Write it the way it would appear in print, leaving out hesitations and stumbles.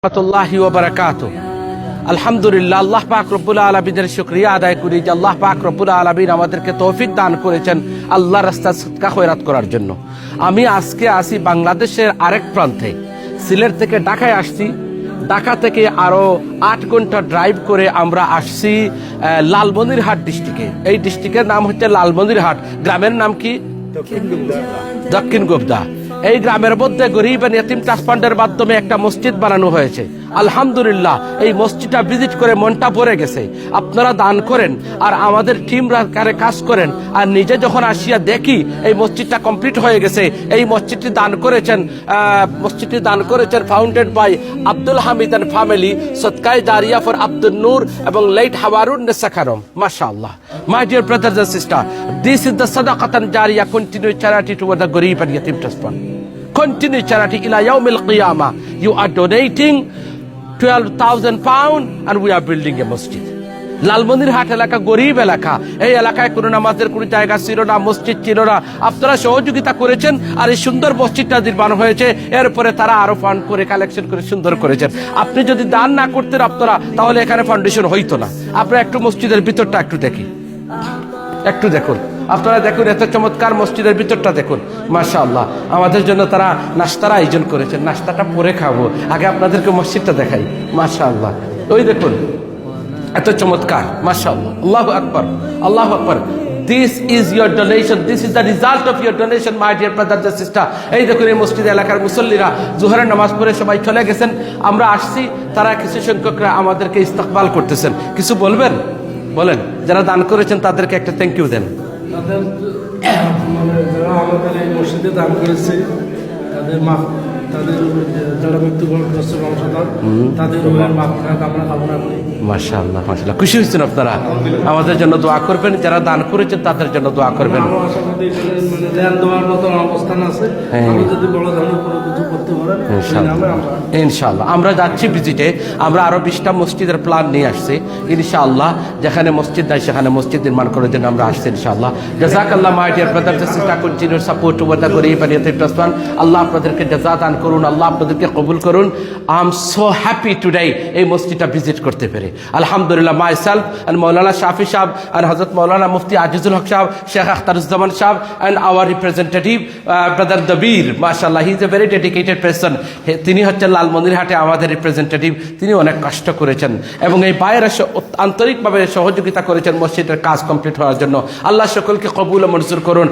রহমতুল্লাহি ওয়া বারাকাতুহু। আলহামদুলিল্লাহ, আল্লাহ পাক রব্বুল আলামিনের শুকরিয়া আদায় করি যে আল্লাহ পাক রব্বুল আলামিন আমাদেরকে তৌফিক দান করেছেন আল্লাহর রাস্তায় সদকা খয়রাত করার জন্য। আমি আজকে আসি বাংলাদেশের আরেক প্রান্তে, সিলেট থেকে ঢাকায় আসছি। ঢাকা থেকে আরো 8 ঘন্টা ড্রাইভ করে আমরা আসছি লালমনিরহাট ডিস্ট্রিক্টে। এই ডিস্ট্রিক্টের নাম হচ্ছে লালমনিরহাট, গ্রামের নাম কি? দক্ষিণ গোবদা। এই গ্রামের মধ্যে গরিব এতিম ট্রাস্ট ফান্ডের মাধ্যমে একটা মসজিদ বানানো হয়েছে। আলহামদুলিল্লাহ, এই মসজিদটা ভিজিট করে মনটা ভরে গেছে। আপনারা দান করেন আর আমাদের টিমরা কাজ করেন, আর নিজে যখন আসিয়া দেখি এই মসজিদটা কমপ্লিট হয়ে গেছে। এই মসজিদটি দান করেছেন founded by Abdul Hamid and family, সদকায়ে জারিয়া ফর আব্দুল নূর এবং লেট হাওয়ারুন নেসা কারম। মাশাআল্লাহ, my dear brothers and sister, this is the সাদাকাতান জারিয়া, কন্টিনিউ চ্যারিটি টুয়ার্ড দ্য গরিব এন্ড ইয়াতিম trust fund. Continue charity ila yaumil qiyamah. You are donating 12,000 pounds and we are building a masjid. Lalmonirhat এলাকা গরিব এলাকা। এই এলাকায় কোনো নামাজের কোনো জায়গা ছিল না, মসজিদ ছিল না। আপনারা সহযোগিতা করেছেন আর এই সুন্দর মসজিদটা নির্মাণ হয়েছে। এরপরে তারা আরো ফান্ড করে কালেকশন করে সুন্দর করেছেন। আপনি যদি দান না করতেন আপনারা, তাহলে এখানে ফাউন্ডেশন হইতো না। আপনারা একটু মসজিদের ভিতরটা একটু দেখুন। আপনারা দেখুন, এত চমৎকার মসজিদের ভিতরটা দেখুন। মাশাআল্লাহ, আমাদের জন্য তারা নাস্তার আয়োজন করেছেন। নাস্তাটা পরে খাবো, আগে আপনাদেরকে মসজিদটা দেখাই। মাশাআল্লাহ, ওই দেখুন এত চমৎকার। মাশাআল্লাহ, আল্লাহু আকবার, আল্লাহু আকবার। This is your donation. This is the result of your donation, my dear brothers and sisters. এই দেখুন, এই মসজিদ এলাকার মুসল্লিরা জোহরের নামাজ পড়ে সবাই চলে গেছেন। আমরা আসছি, তারা কিছু সংখ্যকরা আমাদেরকে ইস্তেকবাল করতেছেন। কিছু বলবেন? বলেন। যারা দান করেছেন তাদেরকে একটা থ্যাংক ইউ দেন। তাদের যারা আমাদের এই মসজিদে দান করেছে, তাদের যারা মৃত্যুগ্রস্ত বংশধর, তাদের মাগফিরাত আমরা কামনা করি। মাশাআল্লাহ, মাশাআল্লাহ, খুশি হয়েছেন আপনারা। আমাদের জন্য দোয়া করবেন, যারা দান করেছেন তাদের জন্য দোয়া করবেন। ধ্যান দেওয়ার মতো অবস্থান আছে, যদি বড় ধরনের কোনো কিছু করতে পারেন ইনশাআল্লাহ। আমরা যাচ্ছি ভিজিটে, আমরা আরো 20টা মসজিদের প্ল্যান নিয়ে আসছি ইনশাআল্লাহ। যেখানে মসজিদ নাই সেখানে মসজিদ নির্মাণ করার জন্য আমরা আসছি ইনশাআল্লাহ। জাযাকাল্লাহ my dear brothers and sister, continue support toward the গরিব এন্ড ইয়াতিম ট্রাস্ট ফান্ড। আল্লাহ আপনাদেরকে জাযা দান করুন, আল্লাহ আপনাদেরকে কবুল করুন। I am so happy today এই মসজিদটা ভিজিট করতে পেরে। আলহামদুলিল্লাহ, মাই সেলফ এন্ড মৌলানা শাফি সাহেব এন্ড হযরত মৌলানা মুফতি আজিজুল হক সাহেব, শেখ আখতারুজ্জামান সাহেব and our representative brother Dabir. মাশাআল্লাহ, he is a very dedicated person. তিনি হচ্ছেন লালমনিরহাটে আমাদের রিপ্রেজেন্টেটিভ। তিনি অনেক কষ্ট করেছেন এবং এই ভাইয়েরা আন্তরিকভাবে সহযোগিতা করেছেন মসজিদের কাজ কমপ্লিট হওয়ার জন্য। আল্লাহ সকলকে কবুল ও মঞ্জুর করুন।